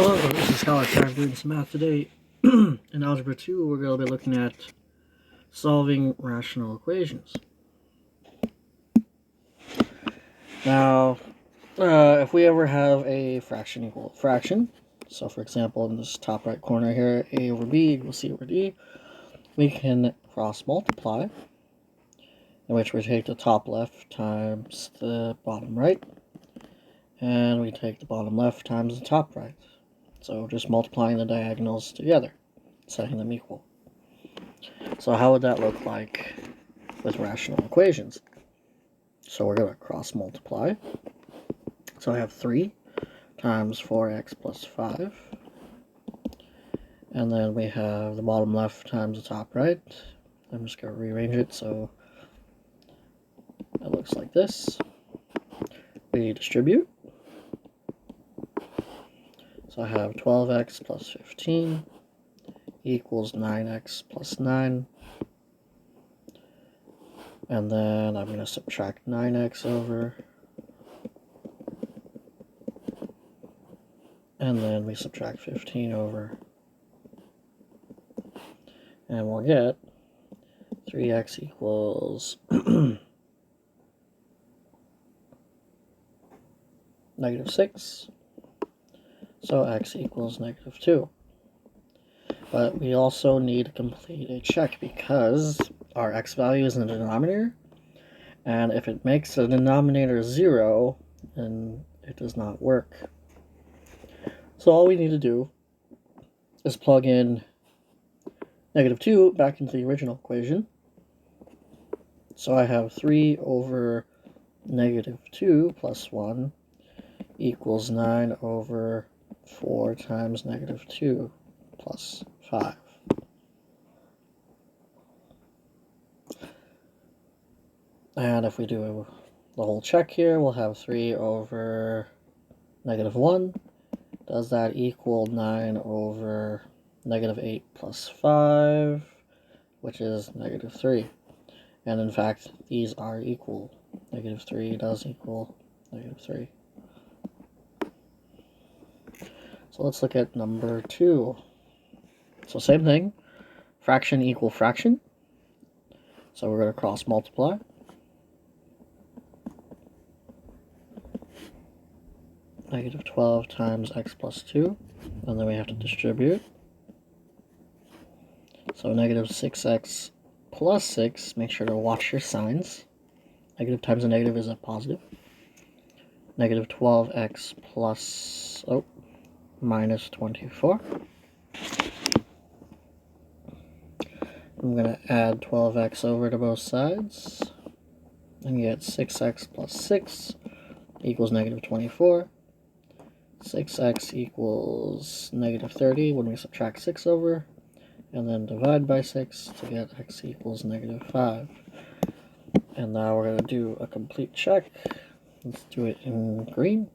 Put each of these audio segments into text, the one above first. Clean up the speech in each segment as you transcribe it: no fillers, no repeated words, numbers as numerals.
Hello, this is Scholar Time doing some math today. In Algebra 2, we're going to be looking at solving rational equations. Now, if we ever have a fraction equal fraction, so for example in this top right corner here, a over b equals c over d, we can cross multiply, in which we take the top left times the bottom right, and we take the bottom left times the top right. So just multiplying the diagonals together, setting them equal. So how would that look like with rational equations? So we're going to cross multiply. So I have 3 times 4x plus 5. And then we have the bottom left times the top right. I'm just going to rearrange it so it looks like this. We distribute. So I have 12x plus 15 equals 9x plus 9. And then I'm going to subtract 9x over. And then we subtract 15 over. And we'll get 3x equals negative 6. So x equals negative 2. But we also need to complete a check because our x value is in the denominator. And if it makes the denominator 0, then it does not work. So all we need to do is plug in negative 2 back into the original equation. So I have 3 over negative 2 plus 1 equals 9 over 4 times negative 2 plus 5. And if we do the whole check here, we'll have 3 over negative 1. Does that equal 9 over negative 8 plus 5, which is negative 3. And in fact, these are equal. Negative 3 does equal negative 3. So let's look at number 2. So same thing, fraction equal fraction. So we're going to cross multiply. Negative 12 times x plus 2, and then we have to distribute. So negative 6x plus 6, make sure to watch your signs. Negative times a negative is a positive. Negative 12x plus, minus 24. I'm going to add 12x over to both sides, and get 6x plus 6 equals negative 24. 6x equals negative 30 when we subtract 6 over, and then divide by 6 to get x equals negative 5. And now we're going to do a complete check. Let's do it in green.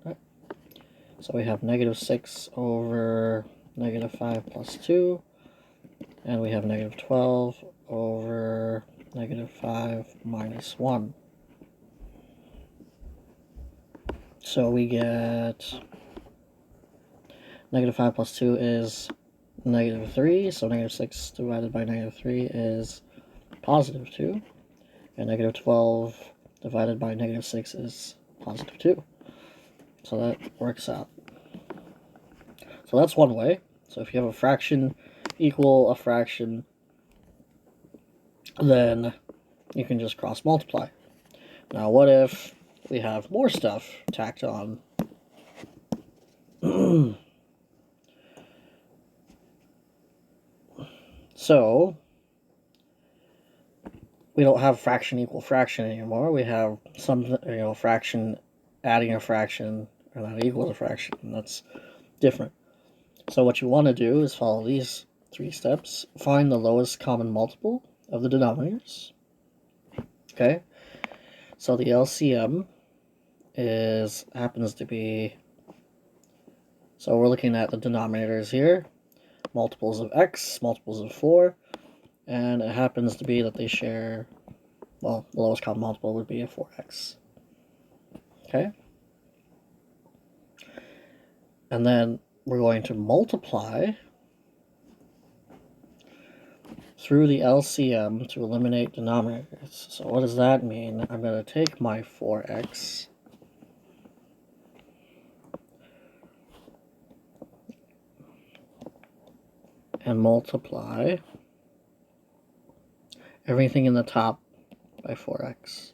So we have negative 6 over negative 5 plus 2, and we have negative 12 over negative 5 minus 1. So we get negative 5 plus 2 is negative 3, so negative 6 divided by negative 3 is positive 2, and negative 12 divided by negative 6 is positive 2. So that works out. So that's one way. So if you have a fraction equal a fraction, then you can just cross multiply. Now what if we have more stuff tacked on? So we don't have fraction equal fraction anymore. We have some, fraction adding a fraction, or that equals a fraction. That's different. So what you want to do is follow these 3 steps. Find the lowest common multiple of the denominators. Okay. So the LCM happens to be, so we're looking at the denominators here, multiples of x, multiples of 4, and it happens to be that they share, well, the lowest common multiple would be a 4x. Okay? And then we're going to multiply through the LCM to eliminate denominators. So what does that mean? I'm going to take my 4x and multiply everything in the top by 4x.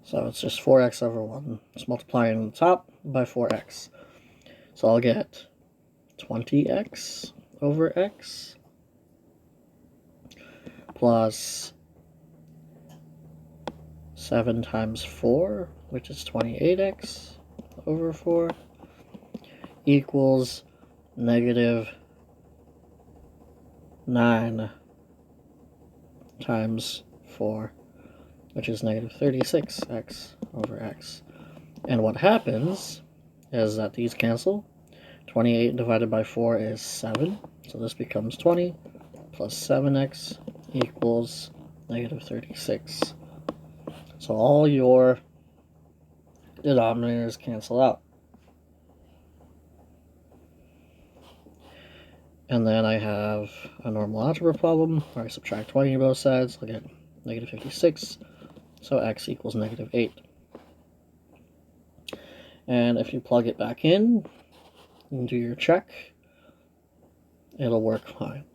So it's just 4x over 1. It's multiplying the top by 4x. So I'll get 20x over x plus 7 times 4, which is 28x over 4, equals negative 9 times 4, which is negative 36x over x. And what happens is that these cancel. 28 divided by 4 is 7, so this becomes 20 plus 7x equals negative 36. So all your denominators cancel out. And then I have a normal algebra problem where I subtract 20 on both sides. I'll get negative 56, so x equals negative 8. And if you plug it back in and do your check, it'll work fine.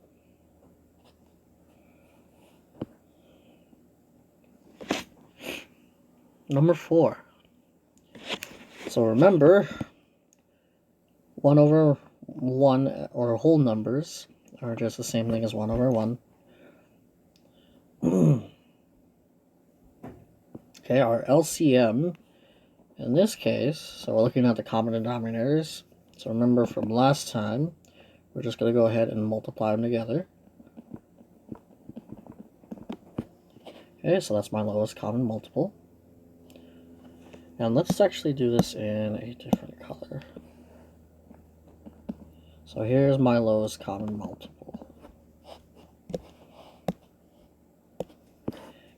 Number 4. So remember, 1 over 1, or whole numbers, are just the same thing as 1 over 1. Okay, our LCM, in this case, so we're looking at the common denominators. So remember from last time, we're just going to go ahead and multiply them together. Okay, so that's my lowest common multiple. And let's actually do this in a different color. So here's my lowest common multiple.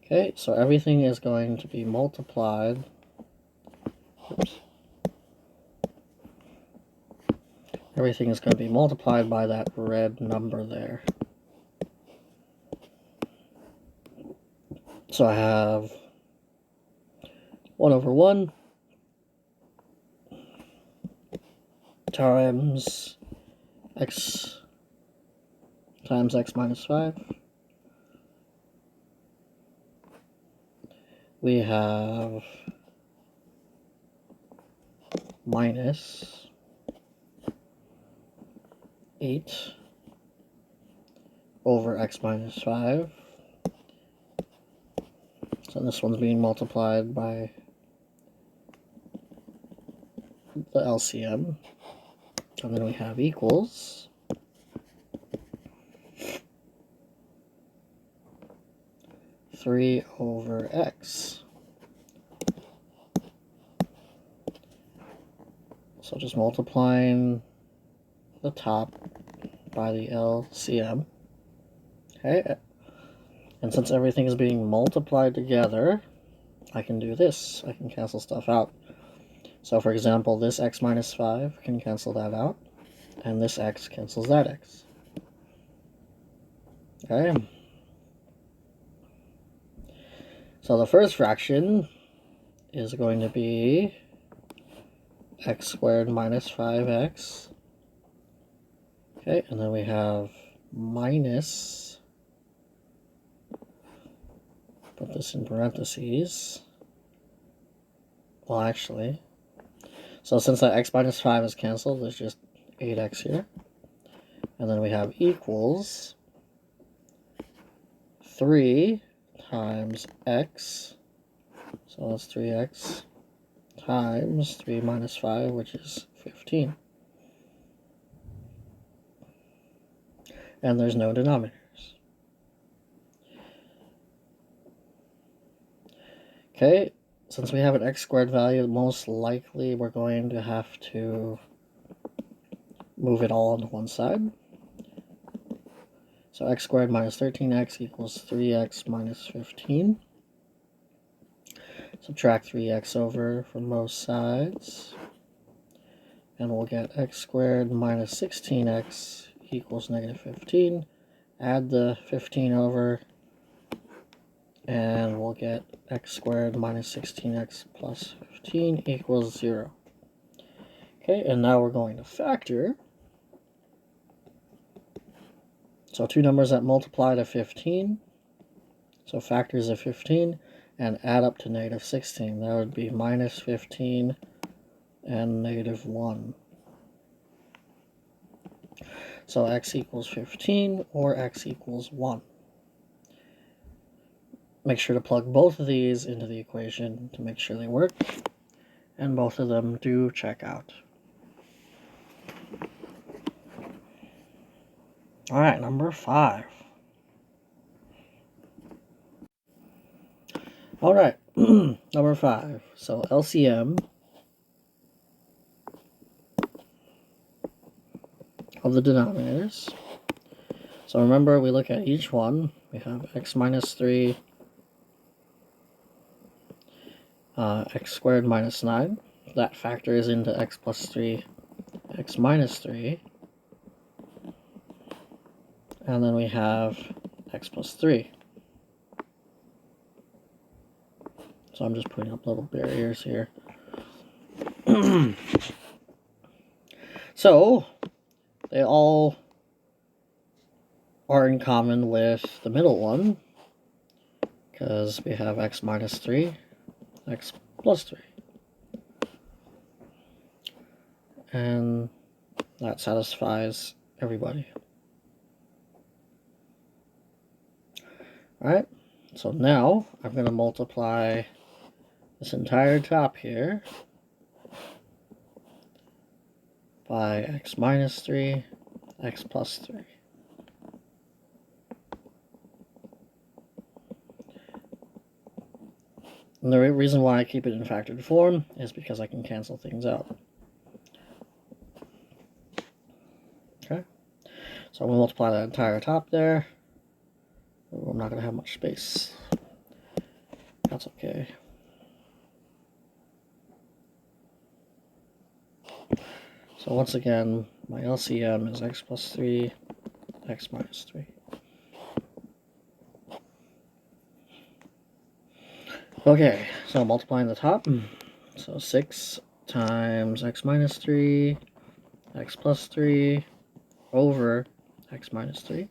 Okay, so everything is going to be multiplied. Oops. Everything is going to be multiplied by that red number there. So I have 1 over 1 times x minus 5. We have minus 8 over x minus 5. So this one's being multiplied by the LCM. And then we have equals 3 over x. So just multiplying the top by the LCM. Okay, and since everything is being multiplied together, I can do this. I can cancel stuff out. So for example, this x minus 5 can cancel that out, and this x cancels that x. Okay. So the first fraction is going to be x squared minus 5x. Okay, and then we have minus, put this in parentheses. Well, actually, so since that x minus 5 is canceled, there's just 8x here. And then we have equals 3 times x, so that's 3x, times 3 minus 5, which is 15. And there's no denominators. Okay, since we have an x squared value, most likely we're going to have to move it all onto one side. So x squared minus 13x equals 3x minus 15. Subtract 3x over from both sides. And we'll get x squared minus 16x equals negative 15. Add the 15 over, and we'll get x squared minus 16x plus 15 equals 0. Okay, and now we're going to factor. So two numbers that multiply to 15. So factors of 15 and add up to negative 16. That would be minus 15 and negative 1. So x equals 15 or x equals 1. Make sure to plug both of these into the equation to make sure they work. And both of them do check out. Alright, number 5. Alright, number 5. So LCM of the denominators. So remember, we look at each one. We have x minus 3, x squared minus 9. That factors into x plus 3, x minus 3. And then we have x plus 3. So I'm just putting up little barriers here. So they all are in common with the middle one, because we have x minus 3, x plus 3. And that satisfies everybody. Alright, so now I'm going to multiply this entire top here by x minus 3, x plus 3. And the reason why I keep it in factored form is because I can cancel things out. Okay, so I'm going to multiply that entire top there. Ooh, I'm not going to have much space. That's okay. So once again, my LCM is x plus 3, x minus 3. Okay, so multiplying the top. So 6 times x minus 3, x plus 3, over x minus 3.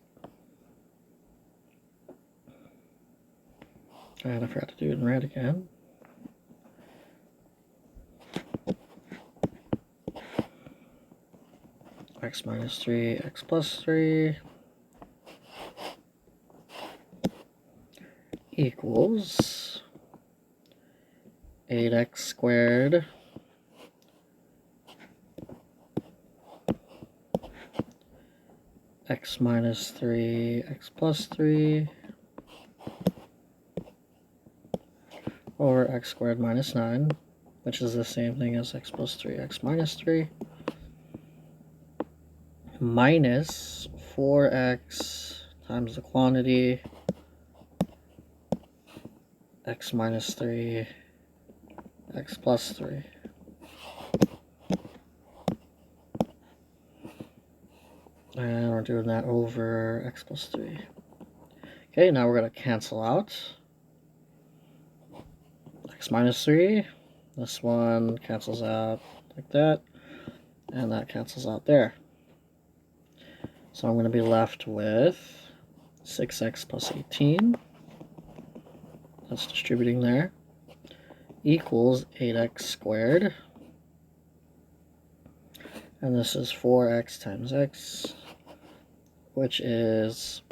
And I forgot to do it in red again. X minus 3, x plus 3 equals 8x squared x minus 3, x plus 3 over x squared minus 9, which is the same thing as x plus 3, x minus 3, minus 4x times the quantity x minus 3, x plus 3. And we're doing that over x plus 3. Okay, now we're going to cancel out x minus 3. This one cancels out like that, and that cancels out there. So I'm going to be left with 6x plus 18. That's distributing there. Equals 8x squared. And this is 4x times x, which is,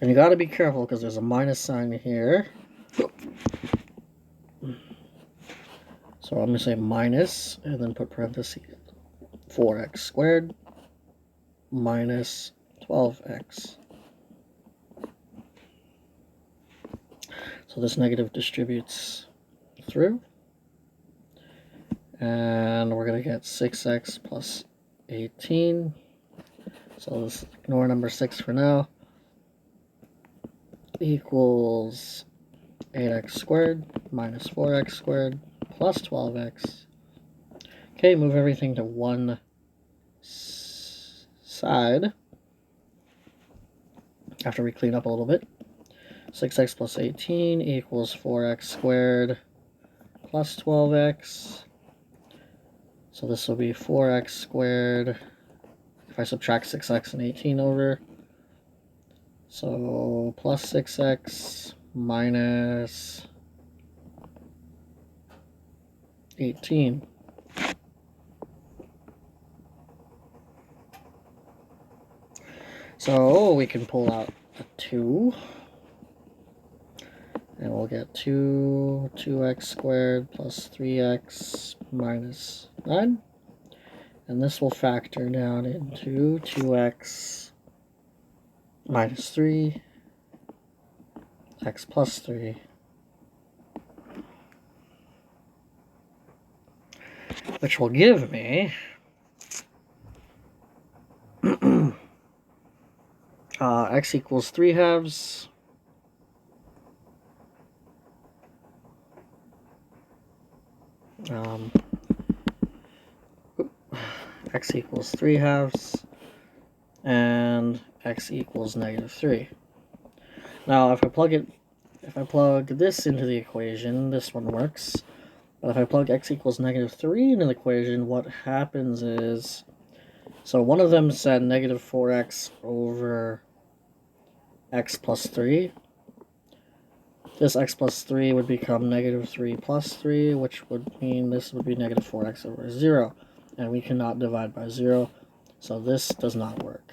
and you got to be careful because there's a minus sign here. So I'm going to say minus, and then put parentheses, 4x squared minus 12x. So this negative distributes through. And we're going to get 6x plus 18. So let's ignore number 6 for now. Equals 8x squared minus 4x squared plus 12x. Okay, move everything to one side after we clean up a little bit. 6x plus 18 equals 4x squared plus 12x. So this will be 4x squared if I subtract 6x and 18 over. So plus 6x minus 18. So we can pull out a 2. And we'll get 2x squared plus 3x minus 9. And this will factor down into 2x minus 3, x plus 3. Which will give me x equals 3 halves. X equals 3 halves, and x equals negative 3. Now, if I plug this into the equation, this one works. But if I plug x equals negative 3 into the equation, what happens is, so one of them said negative 4x over x plus 3. This x plus 3 would become negative 3 plus 3, which would mean this would be negative 4x over 0. And we cannot divide by 0, so this does not work.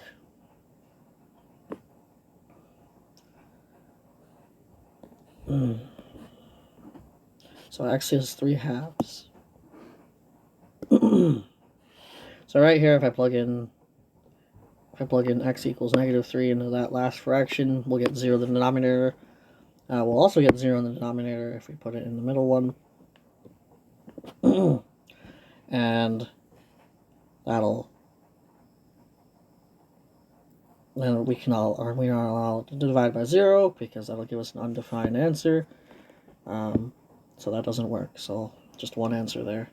So x is 3 halves. So right here, if I plug in x equals negative 3 into that last fraction, we'll get 0 in the denominator. We'll also get 0 in the denominator if we put it in the middle one. And then we are not allowed to divide by 0 because that'll give us an undefined answer. So that doesn't work. So just one answer there.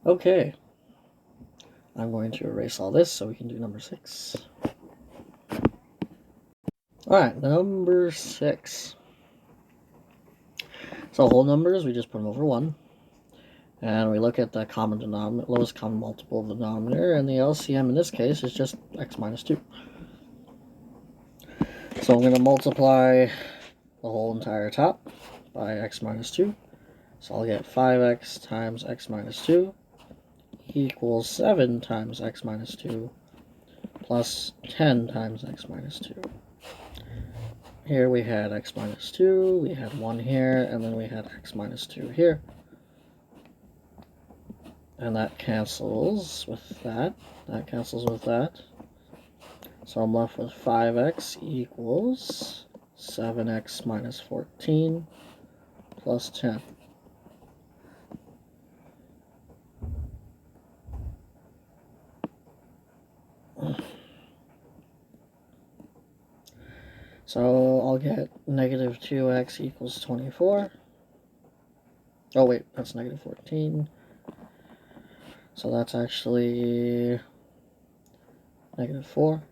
Okay. I'm going to erase all this so we can do number 6. Alright, number 6. So whole numbers, we just put them over 1. And we look at the common denominator, lowest common multiple of the denominator, and the LCM in this case is just x minus 2. So I'm going to multiply the whole entire top by x minus 2. So I'll get 5x times x minus 2 equals 7 times x minus 2 plus 10 times x minus 2. Here we had x minus 2, we had 1 here, and then we had x minus 2 here. And that cancels with that. That cancels with that. So I'm left with 5x equals 7x minus 14 plus 10. So I'll get negative 2x equals 24. Oh wait, that's negative 14. So that's actually negative 4.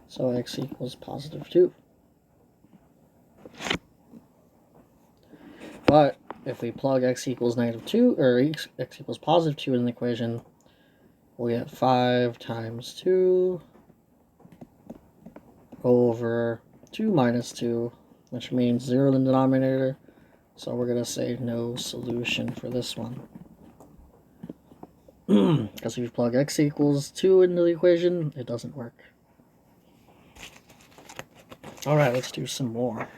So x equals positive 2. But if we plug x equals negative 2, or x equals positive 2 in the equation, we'll get 5 times 2 over 2 minus 2, which means 0 in the denominator. So we're going to say no solution for this one. Because if you plug x equals 2 into the equation, it doesn't work. Alright, let's do some more.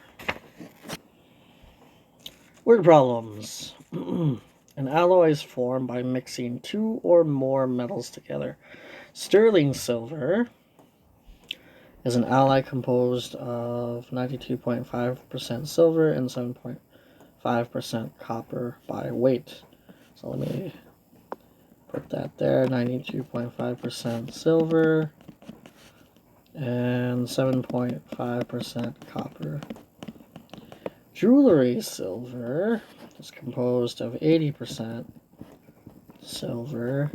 Word problems. An alloy is formed by mixing 2 or more metals together. Sterling silver is an alloy composed of 92.5% silver and 7.5% copper by weight. So let me put that there, 92.5% silver and 7.5% copper, Jewelry silver is composed of 80% silver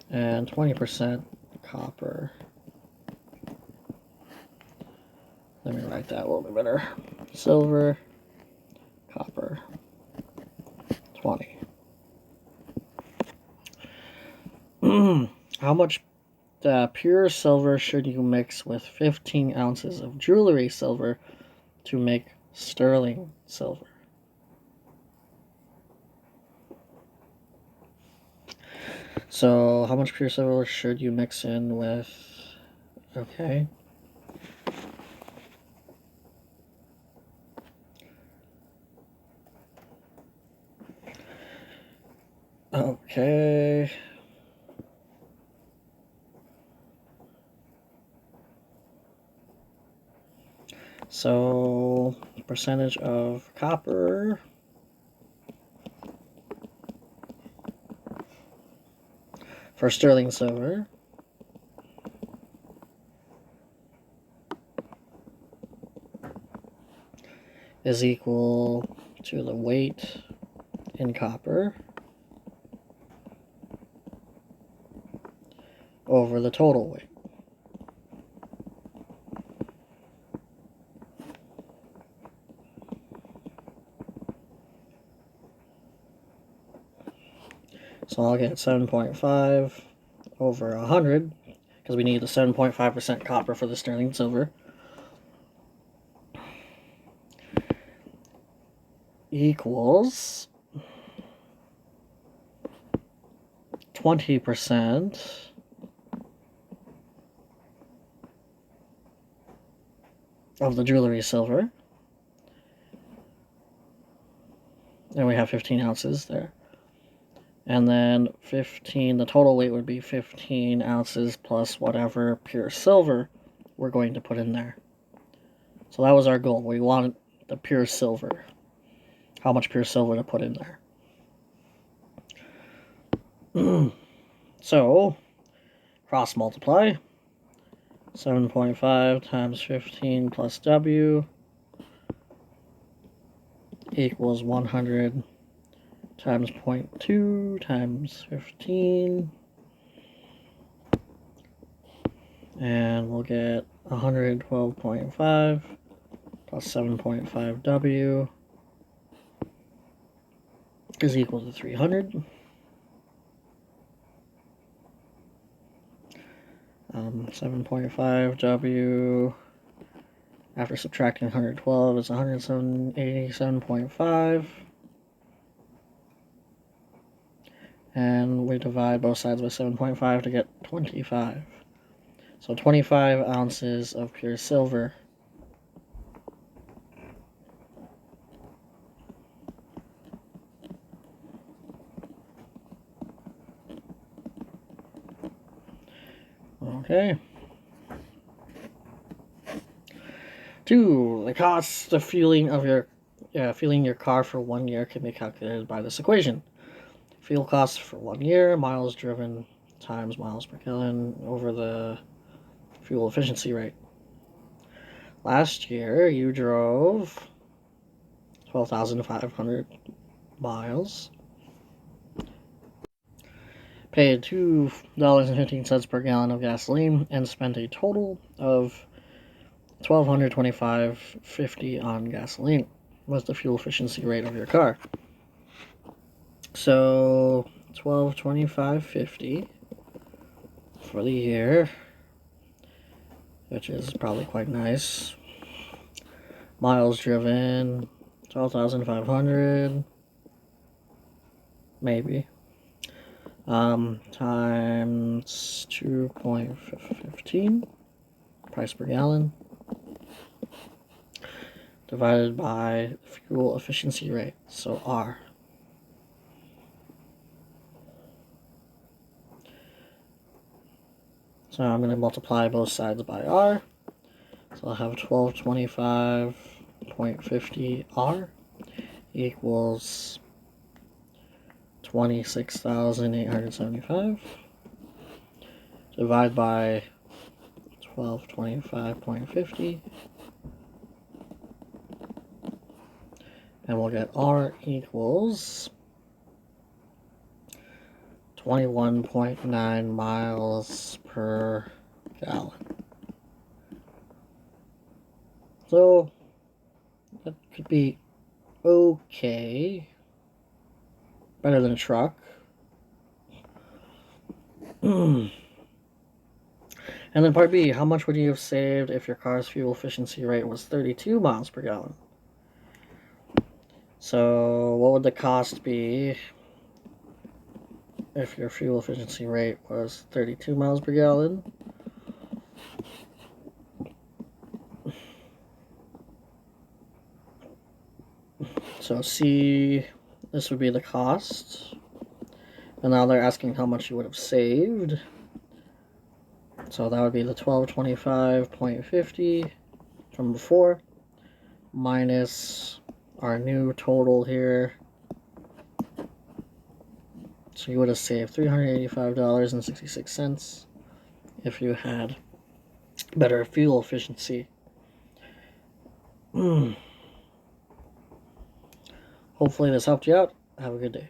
and 20% copper. Let me write that a little bit better. Silver, copper, 20. How much pure silver should you mix with 15 ounces of jewelry silver to make sterling silver? So, how much pure silver should you mix in with? Okay. Okay. So, percentage of copper for sterling silver is equal to the weight in copper over the total weight. So I'll get 7.5 over 100, because we need the 7.5% copper for the sterling silver, equals 20% of the jewelry silver. And we have 15 ounces there. And then 15, the total weight would be 15 ounces plus whatever pure silver we're going to put in there. So that was our goal. We wanted the pure silver. How much pure silver to put in there. So, cross multiply. 7.5 times 15 plus W equals 100 times 0.2 times 15, and we'll get 112.5 plus 7.5 W is equal to 300. 7.5 W after subtracting 112 is 187.5. And we divide both sides by 7.5 to get 25. So 25 ounces of pure silver. Okay. 2. The cost of fueling your car for 1 year can be calculated by this equation. Fuel costs for 1 year, miles driven times miles per gallon over the fuel efficiency rate. Last year, you drove 12,500 miles, paid $2.15 per gallon of gasoline, and spent a total of $1,225.50 on gasoline. Was the fuel efficiency rate of your car. So $1,225.50 for the year, which is probably quite nice. Miles driven 12,500, maybe. Times 2.15 price per gallon divided by fuel efficiency rate, so R. So I'm going to multiply both sides by R. So I'll have 1225.50 R equals 26,875. Divide by 1225.50. And we'll get R equals 21.9 miles per gallon. So that could be okay. Better than a truck. And then part B, how much would you have saved if your car's fuel efficiency rate was 32 miles per gallon? So what would the cost be if your fuel efficiency rate was 32 miles per gallon? So C, this would be the cost. And now they're asking how much you would have saved. So that would be the 1225.50 from before, minus our new total here. So you would have saved $385.66 if you had better fuel efficiency. Hopefully this helped you out. Have a good day.